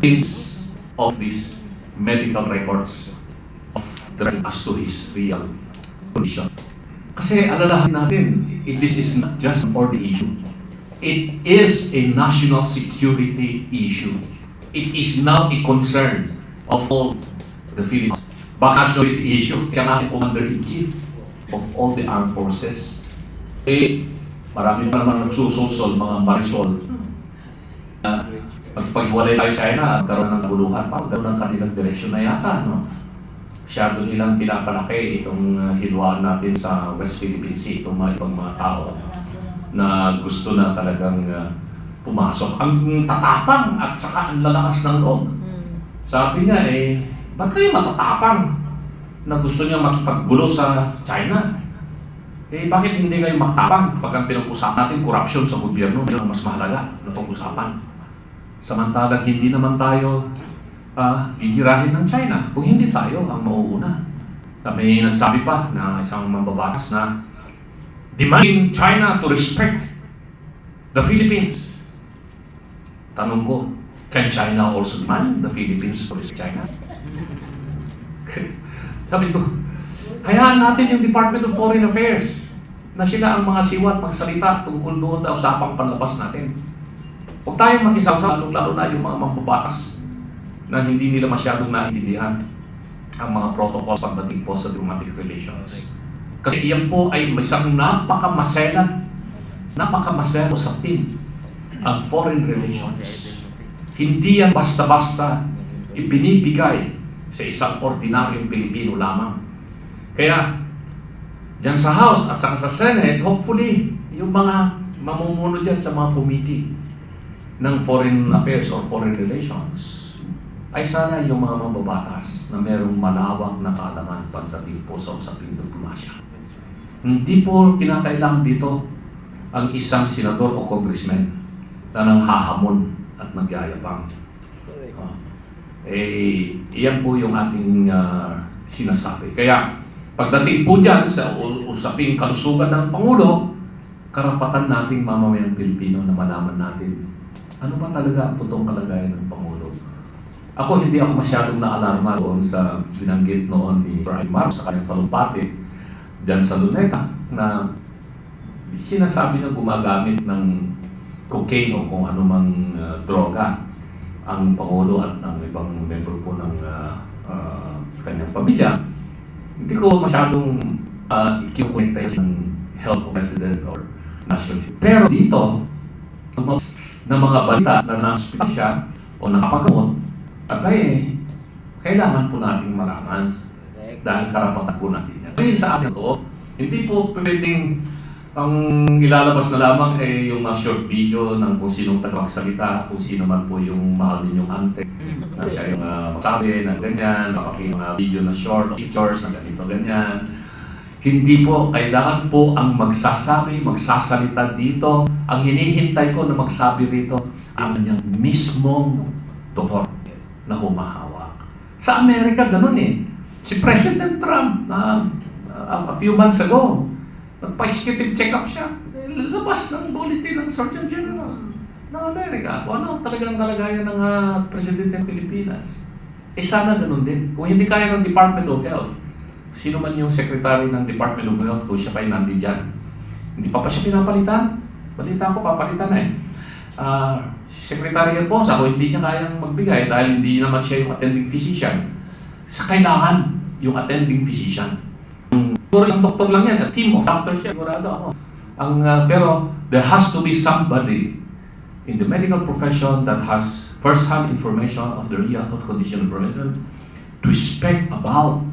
things of these medical records of the person as to his real condition. Kasi alalahan natin, this is not just an ordinary issue. It is a national security issue. It is now a concern of all the Philippines. Baka national issue, siya nga Commander-in-Chief of all the armed forces. Marami pa naman nagsususol, mga marisol. Paghiwalay tayo sa China, karoon ng naguluhan pa, ganoon ang kanilang direksyon na yata, no? Masyado nilang pinapalaki itong hilwaan natin sa West Philippine Sea, itong mga ibang mga tao na gusto na talagang pumasok. Ang tatapang at saka ang lalakas ng loob. Sabi niya ba't kayo matatapang na gusto niya makipaggulo sa China? Bakit hindi kayo matapang pag ang pinag-usapan natin corruption sa gobyerno? Yun ang mas mahalaga na pag-usapan. Samantalang hindi naman tayo gigirahin ng China kung hindi tayo ang mauuna. May nagsabi pa na isang mambabatas na demanding China to respect the Philippines. Tanong ko, can China also demand the Philippines to respect China? Sabi ko, hayaan natin yung Department of Foreign Affairs na sila ang mga siwat magsalita tungkol doon sa usapang panlabas natin. Huwag tayong makisawsaw, lalo na yung mga mambabatas na hindi nila masyadong naintindihan ang mga protocols pagdating po sa diplomatic relations. Kasi iyan po ay isang napakamaselan usapin ang foreign relations. Hindi yan basta-basta ibinibigay sa isang ordinaryong Pilipino lamang. Kaya, dyan sa House at saka sa Senate, hopefully, yung mga mamumuno dyan sa mga committee ng foreign affairs or foreign relations, ay sana yung mga mambabatas na merong malawak na kaalaman pagdating po sa usaping diplomasya. Hindi po kinakailangan dito ang isang senador o congressman na nang hahamon at magyayabang. Iyan po yung ating sinasabi. Kaya, pagdating po dyan sa usaping kalusugan ng Pangulo, karapatan nating mamamayang Pilipino na malaman natin ano ba talaga ang totoong kalagayan ng Pangulo. Hindi ako masyadong naalarma doon sa binanggit noon ni Brian Marcos sa kanyang talumpati dyan sa Luneta na sinasabi na gumagamit ng cocaine o kung anumang droga ang Pangulo at ang ibang membro po ng kanyang pamilya. Hindi ko masyadong ikikonekta ng health of president or national security. Pero dito, ng mga balita na na-hospital siya o nakapagamot, kailangan po natin malaman dahil karapatan po natin yan. Ngayon sa amin ito, hindi po pwedeng ang ilalabas na lamang yung short video ng kung sinong tagapagsalita, kung sino man po yung mahal ninyong ante na siya yung magsabi ng ganyan, makapakita mga video na short, pictures na ganito, ganyan. Hindi po, kailangan po ang magsasabi, magsasalita dito. Ang hinihintay ko na magsabi rito, ang kanyang mismong doktor na humahawak. Sa Amerika, ganun Si President Trump, a few months ago, nagpa-executive check-up siya. Labas ng bulletin ng Surgeon General ng Amerika. Kung ano talagang kalagayan ng Presidente ng Pilipinas. Sana ganun din. Kung hindi kaya ng Department of Health, sino man yung Secretary ng Department of Health kung siya pa'y nandyan. Hindi pa siya pinapalitan. Balita ko, papalitan na Secretary po, hindi niya kayang magbigay dahil hindi naman siya yung attending physician. Kailangan yung attending physician. Siguro isang doktor lang yan, a team of doctors siya, sigurado ako. Pero there has to be somebody in the medical profession that has first-hand information of the real health condition of the President to speak about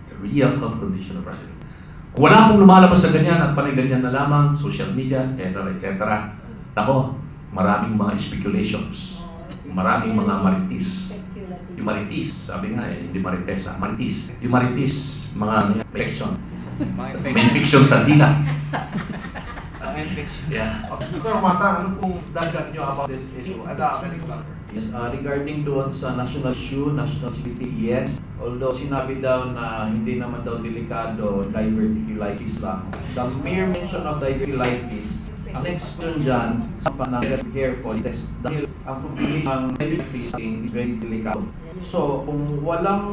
the real health condition of the President. Kung wala pong lumalabas sa ganyan at panay ganyan na lamang, social media, etc. Maraming mga speculations, maraming mga marites. Yung marites, sabi nga hindi maritesa, marites. Yung marites, mga fiction. May fiction sa dila. Yeah. Dr. Mata, ano pong dagat nyo about this issue as a medical doctor? Regarding doon sa national issue, national security, yes. Although sinabi daw na hindi naman daw delikado diverticulitis lang. The mere mention of diverticulitis Ang next question dyan, sa panang careful test. Dahil ang combination ng negative testing is very delicate. So, kung walang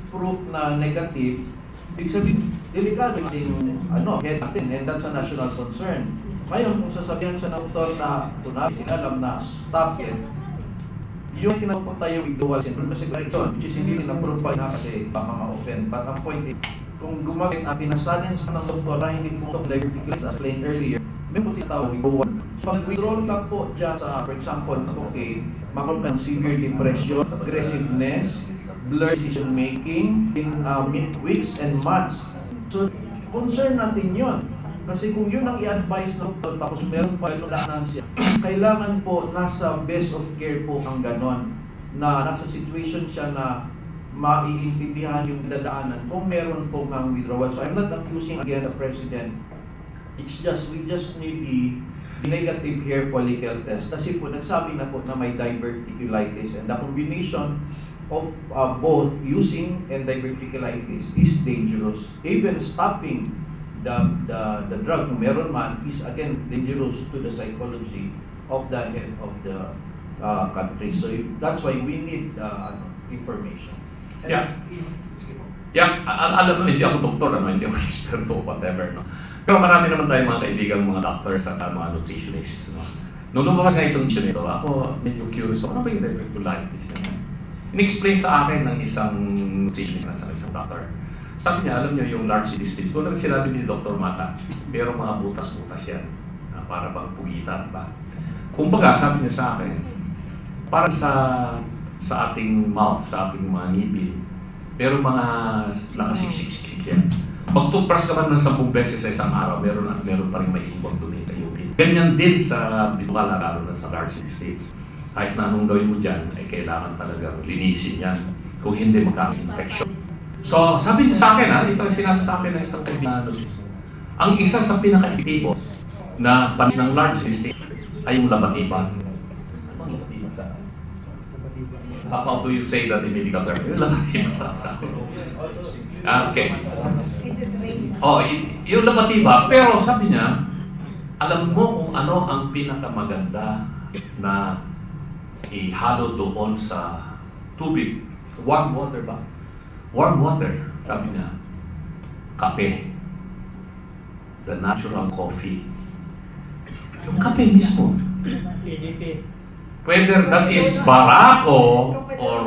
proof na negative, ibig sabihin, delikado yung head natin, and that's a national concern. Ngayon, kung sasabihan siya ng doktor na kunwari alam na stop it, yung kinapunta yung withdrawal syndrome kasi correction, which is hindi na-proof pa na kasi baka ma-offend. But ang point is, kung gumamit ang pinasanin sa ng doktor na hindi pumuntok diverticulitis as explained earlier, may puti tao withdrawal. So, pag withdrawal ka po dyan sa, for example, okay, magkaroon ka ng severe depression, aggressiveness, blurred decision making in weeks and months. So, concern natin yun. Kasi kung yun ang i-advise ng doktor, tapos meron pa yung siya, kailangan po nasa best of care po ang ganon. Na nasa situation siya na maiintindihan yung dadaanan kung meron po ng withdrawal. So I'm not accusing again the President. It's just, we just need the negative hair follicle test. Kasi po nagsabi na po na may diverticulitis, and the combination of both using and diverticulitis is dangerous. Even stopping the drug kung meron man is again dangerous to the psychology of the head of the country. So that's why we need information. And Yeah. Alam mo, hindi ako doktor, hindi ako eksperto, whatever, no? Pero marami naman tayong mga kaibigang mga doctors at mga nutritionists, no? Nung lumabas nga itong issue nito, ako medyo curious, ano ba yung diverticulitis naman? In-explain sa akin ng isang nutritionist at isang doctor. Sabi niya, alam niyo yung large intestines, tulad sinabi ni Dr. Mata, pero mga butas-butas yan, na para bang pugita, diba? Kumbaga, sabi niya sa akin, parang sa ating mouth, sa ating mga ngipin, pero mga nakasiksik-siksik yan. Pag toothbrush ka man ng 10 beses sa isang araw, meron pa rin may iwang dumi sa ngipin. Ganyan din sa bitual, lalo na sa large intestines. Kahit na anong gawin mo dyan, ay kailangan talagang linisin yan. Kung hindi, magkaka-infection. So, sabi niya sa akin, ito yung sinabi sa akin ng isang kaibigan. Ang isa sa pinaka-epektibo na panis ng large intestine ay yung labatiban. Anong labatiban sa akin? How do you say that in medical term? Yung labatiban sa akin. Okay. Yung labatiba, pero sabi niya, alam mo kung ano ang pinakamaganda na ihalo doon sa tubig. Warm water ba? Warm water, sabi niya. Kape. The natural coffee. Yung kape mismo. Whether that is Barako or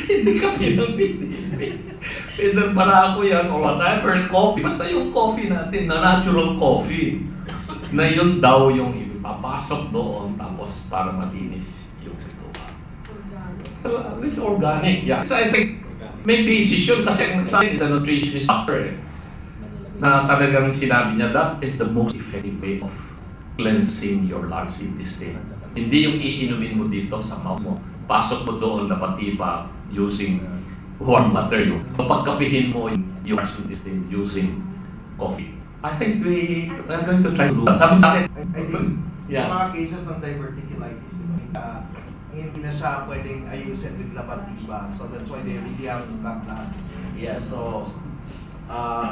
hindi kape ng PDP. Whether Barako yan or whatever, coffee. Basta yung coffee natin na natural coffee. Na yun daw yung ipapasok doon tapos para matinis yung ito. It's organic, yeah. So I think may basis yun kasi ang sa akin is a nutritionist doctor na talagang sinabi niya that is the most effective way of cleansing your large intestine. Hindi yung iinumin mo dito sa mouth mo. Pasok mo doon na patiba using warm water. So pagkapihin mo yung large intestine using coffee. I think we are going to try to do that. Sabi sa akin, I think yeah. yung mga cases ng diverticulitis, hindi na siya pwedeng ayusin with labatiba. So that's why they really have to cut lahat. Yeah, so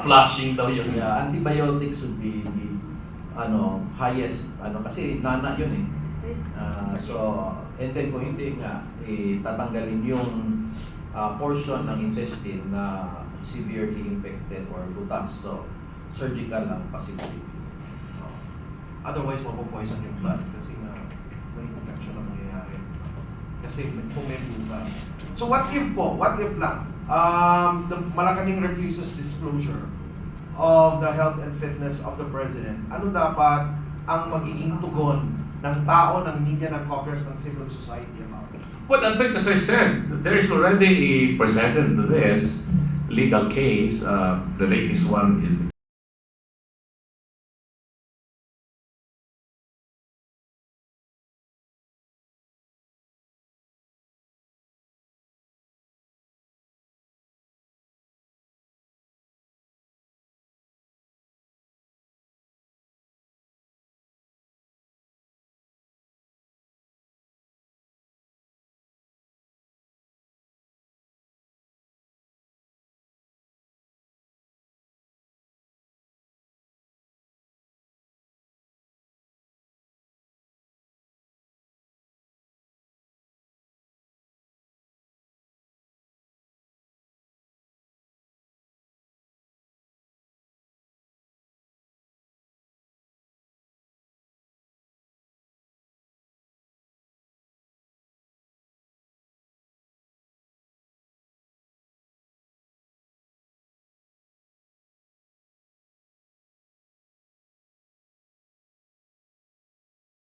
Flushing daw yun. yeah, antibiotics would be highest kasi nana yun eh. So and then kung hindi nga tatanggalin yung portion ng intestine na severely infected or butas, so surgical ang possibility. Otherwise, mapopoison yung blood kasi nga may infection ang mangyayari. Kasi kung may butas. So what if lang, the Malacanang refuses disclosure of the health and fitness of the President, ano dapat ang magiging tugon ng tao, ng media, ng caucus, ng civil society about it? Well, I think as I said, there is already a precedent to this legal case. The latest one is